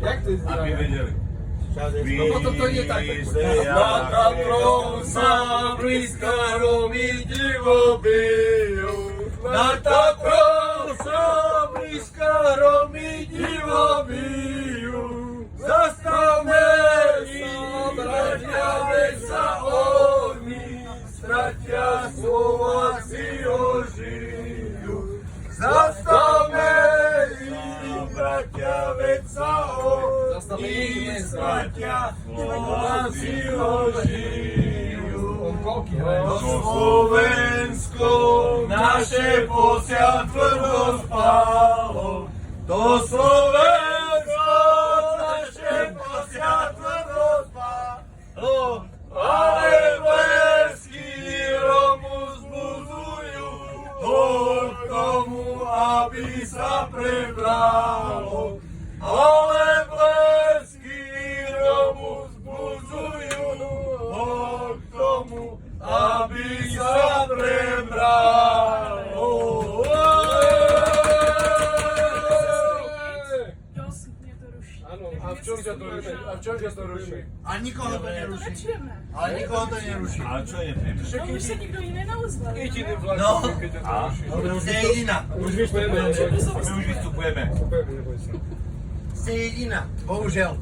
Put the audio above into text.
Jak to jest? Aby wiedzieli. No to nie tak. Lata prosa, bliska romi divo bio. Lata prosa, bliska romi divo bio. Zastavili bratia veca oni, stratia Slováci ožijú. Zastavili bratia veca oni, stratia Slováci ožijú. To Slovensko naše posia tvrdo spalo. To Slovensko naše posia tvrdo spalo. Ale blesky Romu zbudzujú ho k tomu, aby sa prebralo. Ale blesky Romu zbudzujú ho k tomu, aby sa prebralo. Dosť mne to ruší. Áno, a v čom ťa to ruší? A v čom ťa to ruší? A nikoho to neruší. Začneme. Ale nikoho to neruší. A čo je tým? No už sa nikto iný neozval. Idź innym No. vlakom, keď ťa to ruší. Ste jediná. Už vystupujeme. My už vystupujeme. Vystupujeme, neboj sa. Ste jediná. Bohužiaľ.